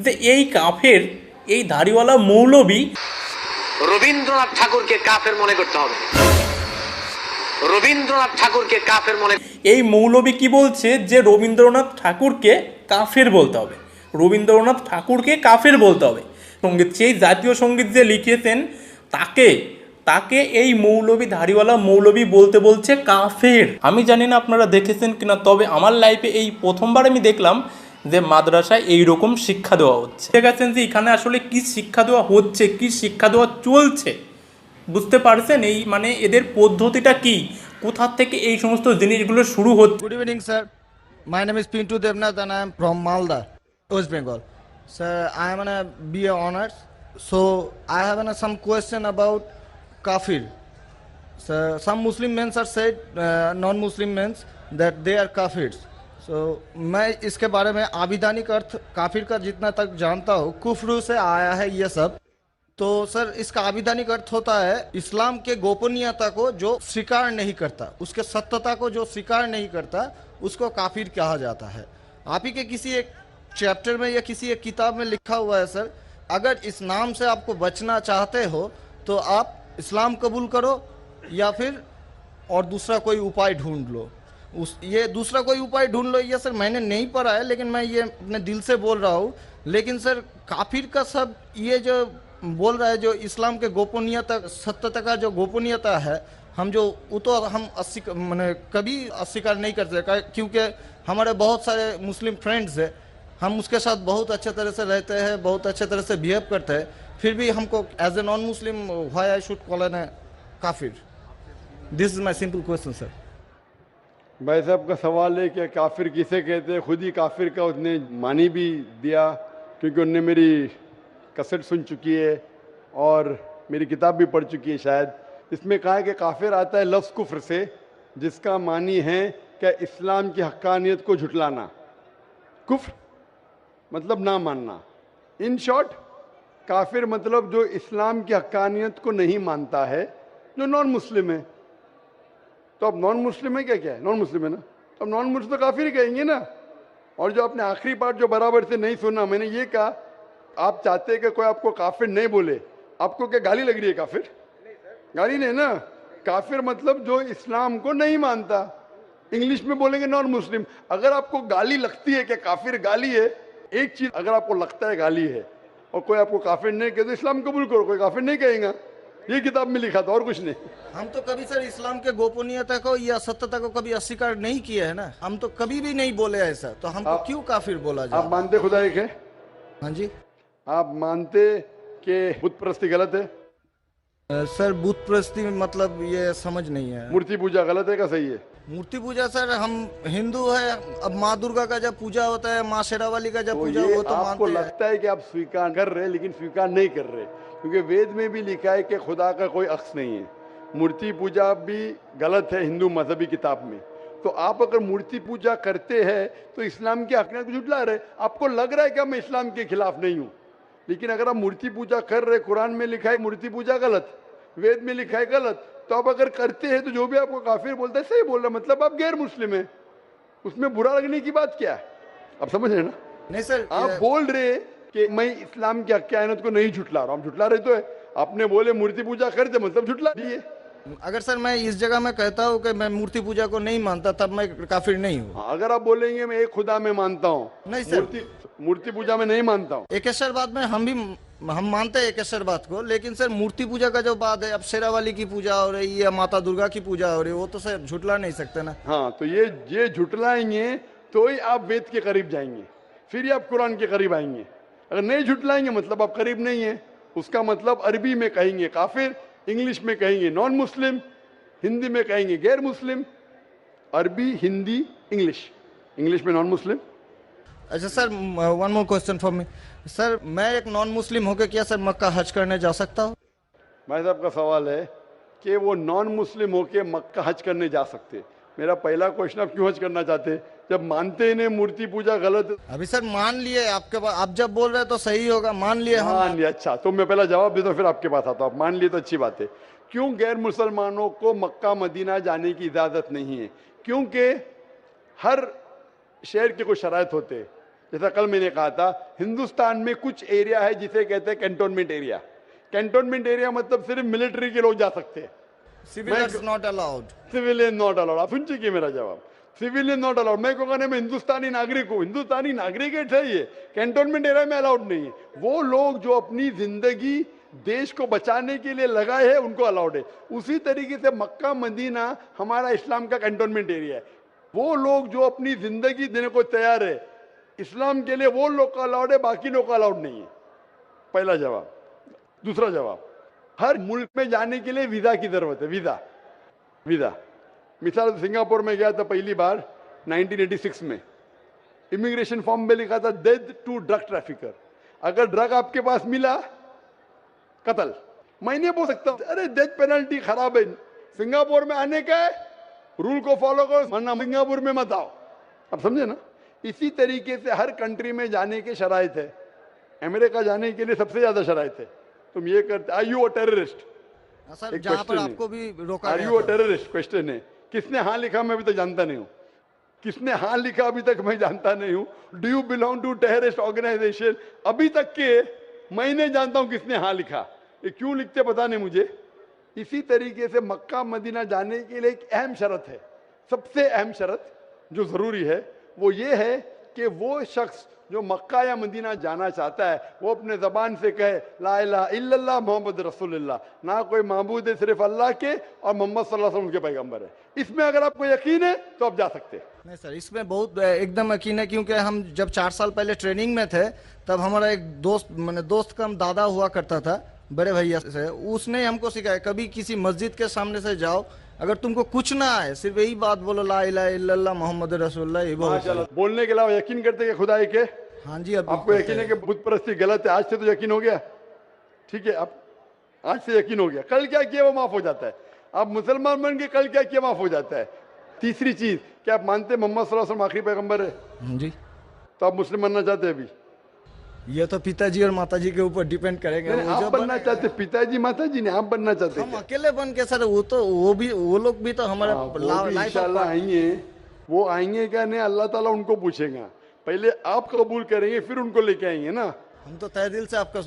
যে এই কাফের, এই দাড়িওয়ালা মৌলবী রবীন্দ্রনাথ ঠাকুরকে কাফের মনে করতে হবে। রবীন্দ্রনাথ ঠাকুরকে কাফের মনে, এই মৌলবী কি বলছে যে রবীন্দ্রনাথ ঠাকুরকে কাফের বলতে হবে, রবীন্দ্রনাথ ঠাকুরকে কাফের বলতে হবে। সঙ্গীত, সেই জাতীয় সঙ্গীত যে লিখেছেন তাকে তাকে এই মৌলবী, ধাড়িওয়ালা মৌলবী বলতে বলছে কাফের। আমি জানি না আপনারা দেখেছেন কিনা, তবে আমার লাইফে এই প্রথমবার আমি দেখলাম যে মাদ্রাসায় এইরকম শিক্ষা দেওয়া হচ্ছে। ঠিক আছেন যে এখানে আসলে কি শিক্ষা দেওয়া হচ্ছে, কি শিক্ষা দেওয়া চলছে, বুঝতে পারছেন? এই মানে এদের পদ্ধতিটা কি, কোথা থেকে এই সমস্ত জিনিসগুলো শুরু হচ্ছে। Good evening, sir. My name is Pintu Devnath and I am from Malda, West Bengal. Sir, I am on a BA honors. So I have some question about kafir. Sir, some Muslim men are said, non-Muslim men, that they are kafirs. So मैं इसके बारे में आविधानिक अर्थ काफिर का जितना तक जानता हूँ, कुफ्र से आया है ये सब। तो सर इसका आविधानिक अर्थ होता है इस्लाम के गोपनीयता को जो स्वीकार नहीं करता, उसके सत्यता को जो स्वीकार नहीं करता, उसको काफिर कहा जाता है। आप ही के किसी एक चैप्टर में या किसी एक किताब में लिखा हुआ है सर, अगर इस नाम से आपको बचना चाहते हो तो आप इस्लाम कबूल करो या फिर और दूसरा कोई उपाय ढूंढ लो। ये दूसरा कोई उपाय ढूंढ लो, ये सर मैंने नहीं पढ़ा है, लेकिन मैं ये अपने दिल से बोल रहा हूँ। लेकिन सर काफिर का सब ये जो बोल रहा है, जो इस्लाम के गोपनीयता, सत्यता का जो गोपनीयता है, हम जो वो तो हम मैंने कभी अस्वीकार नहीं कर सकते, क्योंकि हमारे बहुत सारे मुस्लिम फ्रेंड्स हैं, हम उसके साथ बहुत अच्छे तरह से रहते हैं, बहुत अच्छे तरह से बिहेव करते हैं, फिर भी हमको as a non Muslim why I should call an काफिर? This is my simple question sir. भाई साहब का सवाल है कि काफिर किसे कहते हैं। खुद ही काफिर का उसने मानी भी दिया, क्योंकि उनने मेरी कसट सुन चुकी है और मेरी किताब भी पढ़ चुकी है शायद। इसमें कहा है कि काफिर आता है लफ्ज़ कुफ्र से, जिसका मानी है कि इस्लाम की हक्कानियत को झुटलाना। कुफ्र मतलब ना मानना। इन शॉर्ट काफिर मतलब जो इस्लाम की हक्कानियत को नहीं मानता है, जो नॉन मुस्लिम है। तो अब नॉन मुस्लिम है, क्या क्या है, नॉन मुस्लिम है ना, तो अब नॉन मुस्लिम तो काफिर ही कहेंगे ना। और जो आपने आखिरी पार्ट जो बराबर से नहीं सुना, मैंने ये कहा आप चाहते हैं कि कोई आपको काफिर नहीं बोले, आपको क्या गाली लग रही है? काफिर गाली नहीं ना। काफिर मतलब जो इस्लाम को नहीं मानता। इंग्लिश में बोलेंगे नॉन मुस्लिम। अगर आपको गाली लगती है कि काफिर गाली है, एक चीज अगर आपको लगता है गाली है और कोई आपको काफिर नहीं कहे तो इस्लाम कबूल करो, कोई काफिर नहीं कहेगा। ये किताब में लिखा था और कुछ नहीं। हम तो कभी सर इस्लाम के गोपनीयता को या सत्यता को कभी अस्वीकार नहीं किया है ना, हम तो कभी भी नहीं बोले ऐसा, तो हमको क्यों काफिर बोला जाए? आप मानते खुदा एक है? हाँ जी। आप मानते कि बुत परस्ती गलत है? सर बुत परस्ती मतलब ये समझ नहीं है। मूर्ति पूजा गलत है क्या सही है? मूर्ति पूजा सर हम हिंदू है, अब माँ दुर्गा का जब पूजा होता है, माँ शेरावाली का जब तो पूजा, ये वो तो आपको मानते हैं। लगता है कि आप स्वीकार कर रहे हैं, लेकिन स्वीकार नहीं कर रहे, क्योंकि वेद में भी लिखा है कि खुदा का कोई अक्स नहीं है। मूर्ति पूजा भी गलत है हिंदू मजहबी किताब में। तो आप अगर मूर्ति पूजा करते हैं तो इस्लाम की हकीकत को झुठला रहे। आपको लग रहा है कि मैं इस्लाम के खिलाफ नहीं हूँ, लेकिन अगर आप मूर्ति पूजा कर रहे, कुरान में लिखा है मूर्ति पूजा गलत, वेद में लिखा है गलत, तो आप अगर करते हैं तो जो भी आपको काफिर बोलता है सही बोल रहा है, मतलब आप गैर मुस्लिम है। उसमें बुरा लगने की बात क्या है? आप समझ रहे ना? नहीं सर, आप बोल रहे कि मैं इस्लाम की हक्कानियत को नहीं झुटला रहा हूँ। आप झुटला रहे तो है। आपने बोले मूर्ति पूजा करते, मतलब झुटला दिए। अगर सर मैं इस जगह में कहता हूँ कि मैं मूर्ति पूजा को नहीं मानता, तब मैं काफिर नहीं हूँ। अगर आप बोलेंगे मैं एक खुदा में मानता हूँ, नहीं सर, मूर्ति पूजा में नहीं मानता हूँ। एकेश्वरवाद में हम मानते हैं एकेश्वरवाद को, लेकिन सर मूर्ति पूजा का जो बात है, अब शेरावाली की पूजा हो रही है, माता दुर्गा की पूजा हो रही है, वो तो सर झुटला नहीं सकते ना। हाँ, तो ये झुटलाएंगे तो ही आप वेद के करीब जाएंगे, फिर ही आप कुरान के करीब आएंगे। अगर नहीं झुटलाएंगे मतलब आप करीब नहीं है। उसका मतलब अरबी में कहेंगे काफिर, इंग्लिश में कहेंगे नॉन मुस्लिम, हिंदी में कहेंगे गैर मुस्लिम। अरबी, हिंदी, इंग्लिश में नॉन मुस्लिम। अच्छा sir, one more question for me sir, मैं एक नॉन मुस्लिम होकर क्या सर मक्का हज करने जा सकता हूँ? भाई साहब का सवाल है कि वो नॉन मुस्लिम होके मक्का हज करने जा सकते। मेरा पहला क्वेश्चन, आप क्यों हज करना चाहते? जब मानते ही नहीं मूर्ति पूजा गलत। अभी सर मान लिए आपके पास, आप जब बोल रहे हैं तो सही होगा, मान लिए हम। मान लिया, अच्छा तो मैं पहला जवाब देता हूँ फिर आपके पास आता हूँ। आप मान लिए तो अच्छी बात है। क्यों गैर मुसलमानों को मक्का मदीना जाने की इजाजत नहीं है? क्योंकि हर शहर के कुछ शराइत होते हैं। जैसा कल मैंने कहा था, हिंदुस्तान में कुछ एरिया है जिसे कहते हैं कैंटोनमेंट एरिया। कैंटोनमेंट एरिया मतलब सिर्फ मिलिट्री के लोग जा सकते हैं, Civilians not allowed. Civilian not allowed. आप सुन चुकी मेरा जवाब, सिविलियन नॉट अलाउड। मैं कहूँगा नहीं, मैं हिंदुस्तानी नागरिक हूँ, हिंदुस्तानी नागरिक है सही है, कैंटोनमेंट एरिया में अलाउड नहीं है। वो लोग जो अपनी जिंदगी देश को बचाने के लिए लगाए हैं उनको अलाउड है। उसी तरीके से मक्का मदीना हमारा इस्लाम का कैंटोनमेंट एरिया है। वो लोग जो अपनी जिंदगी देने को तैयार है इस्लाम के लिए, वो लोग का अलाउड है, बाकी लोग का अलाउड नहीं है। पहला जवाब। दूसरा जवाब, हर मुल्क में जाने के लिए वीजा की जरूरत है, वीजा। वीजा मिसाल सिंगापुर में गया था पहली बार 1986 में, इमिग्रेशन फॉर्म में लिखा था डेथ टू ड्रग ट्रैफिकर। अगर ड्रग आपके पास मिला, कत्ल। मैं नहीं बोल सकता अरे डेथ पेनल्टी खराब है, सिंगापुर में आने का है, रूल को फॉलो करो वरना सिंगापुर में मत आओ। आप समझे ना? इसी तरीके से हर कंट्री में जाने के शराइत है। अमेरिका जाने के लिए सबसे ज्यादा शराइत है। तुम ये करते, are you a terrorist? Sir एक जहाँ पर question है। आपको भी रोका आर गया यू अ था। टेररिस्ट क्वेश्चन है। किसने हाँ लिखा मैं अभी तक जानता नहीं हूँ, किसने हाँ लिखा अभी तक मैं जानता नहीं हूँ। Do you belong to terrorist organisation? अभी तक के मैं नहीं जानता हूँ किसने हाँ लिखा। ये क्यों लिखते पता नहीं मुझे। इसी तरीके से मक्का मदीना जाने के लिए एक अहम शर्त है, सबसे अहम शर्त जो जरूरी है वो ये है कि वो शख्स जो मक्का या मदीना जाना चाहता है वो अपने जबान से कहे ला इलाहा इल्लल्लाह मोहम्मद रसूलुल्लाह, ना कोई माबूद है सिर्फ अल्लाह के और मोहम्मद सल्लल्लाहु अलैहि वसल्लम उनके पैगंबर है। इसमें अगर आपको यकीन है तो आप जा सकते हैं। नहीं सर, इसमें बहुत एकदम यकीन है, क्योंकि हम जब 4 साल पहले ट्रेनिंग में थे तब हमारा एक दोस्त, मैंने दोस्त का दादा हुआ करता था बड़े भैया से, उसने हमको सिखाया कभी किसी मस्जिद के सामने से जाओ, अगर तुमको कुछ ना आए सिर्फ यही बात बोलो ला इलाहा इल्लल्लाह मोहम्मद रसूलुल्लाह, ये बहुत माशाल्लाह। बोलने के अलावा यकीन करते हैं कि खुदा एक है। हाँ जी। अब आपको यकीन है कि बुत परस्ती गलत है, आज से तो यकीन हो गया, ठीक है? अब आज से यकीन हो गया, कल क्या किया वो माफ हो जाता है। आप मुसलमान बन के कल क्या किया माफ हो जाता है। तीसरी चीज, क्या आप मानते हैं मोहम्मद सल्लल्लाहु अलैहि वसल्लम आखिरी पैगंबर है? हाँ जी। तो आप मुस्लिम बनना चाहते हैं? अभी ये तो पिताजी और माताजी के ऊपर डिपेंड करेगा। नहीं, वो आप जो बनना चाहते, पिताजी माताजी ने, आप बनना चाहते हम हैं? अकेले बन के सर, वो लोग भी तो हमारे लाइफ इंशाल्लाह आएंगे। वो आएंगे क्या नहीं, अल्लाह ताला उनको पूछेगा। पहले आप कबूल करेंगे फिर उनको लेके आएंगे ना। हम तो तहे दिल से आपका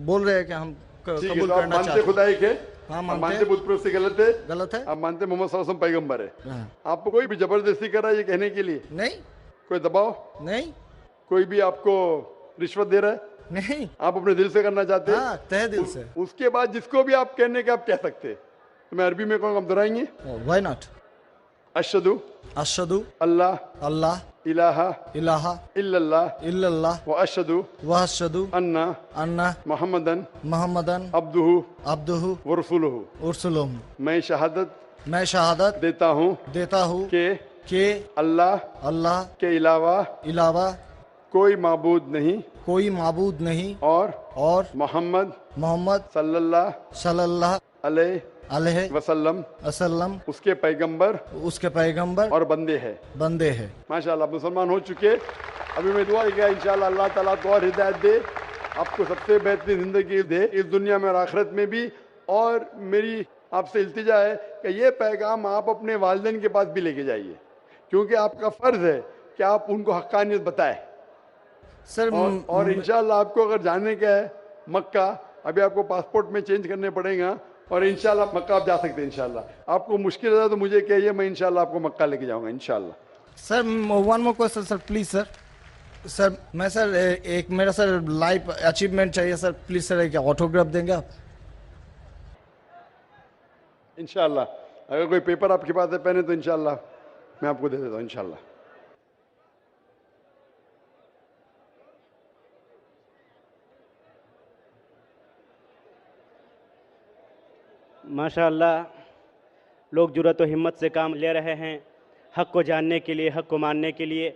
बोल रहे हैं कि हम ठीक है, कबूल तो आप करना मानते चाहते खुदा एक है? हाँ, आप मानते मानते हैं। बुत परस्ती गलत है? गलत है? आप मानते मोहम्मद सल्लल्लाहु अलैहि वसल्लम पैगंबर है? हाँ। आपको कोई भी जबरदस्ती कर रहा है ये कहने के लिए? नहीं कोई दबाव? नहीं कोई भी आपको रिश्वत दे रहा है? नहीं। आप अपने दिल से करना चाहते हैं? हाँ, तहे दिल से। उसके बाद जिसको भी आप कहने के आप कह सकते हैं। तो मैं अरबी में कहूँगा, हम दोहराएंगे। Why not? अशहदु अशहदु अल्लाह अल्लाह इलाहा इलाहा इल्लल्लाह इल्लल्लाह व अशहदु व अशहदु अन्ना अन्ना मुहम्मदन मुहम्मदन अब्दुहु अब्दुहु व रसूलुहु। उरसुलुहु। मैं शहादत मैं शहादत देता हूँ देता हूँ कि कि अल्लाह अल्लाह के अलावा अलावा कोई माबूद नहीं कोई माबूद नहीं और मोहम्मद सल्लल्लाहु सल्लल्लाहु अलैहि वसल्लम वसल्लम उसके पैगंबर उसके पैगंबर और बंदे हैं। बंदे हैं। माशाल्लाह, मुसलमान हो चुके। अभी मैं दुआ किया इंशाल्लाह अल्लाह ताला को और हिदायत दे, आपको सबसे बेहतरीन जिंदगी दे इस दुनिया में और आखिरत में भी। और मेरी आपसे इल्तिजा है कि ये पैगाम आप अपने वालिदैन के पास भी लेके जाइए, क्योंकि आपका फर्ज है कि आप उनको हक्कानियत बताएं। सर और इंशाल्लाह आपको अगर जाने का है मक्का, अभी आपको पासपोर्ट में चेंज करने पड़ेगा और इंशाल्लाह मक्का आप जा सकते हैं। इंशाल्लाह आपको मुश्किल है तो मुझे कहिए, मैं इंशाल्लाह आपको मक्का लेके जाऊंगा इंशाल्लाह। Sir one more question sir, please sir. Sir मैं सर एक मेरा सर लाइफ अचीवमेंट चाहिए सर, प्लीज सर एक ऑटोग्राफ देंगे आप? इंशाल्लाह अगर कोई पेपर आपके पास है पहने तो इंशाल्लाह मैं आपको दे देता हूँ इंशाल्लाह। माशाअल्लाह, लोग जुर्रत और हिम्मत से काम ले रहे हैं हक़ को जानने के लिए, हक़ को मानने के लिए।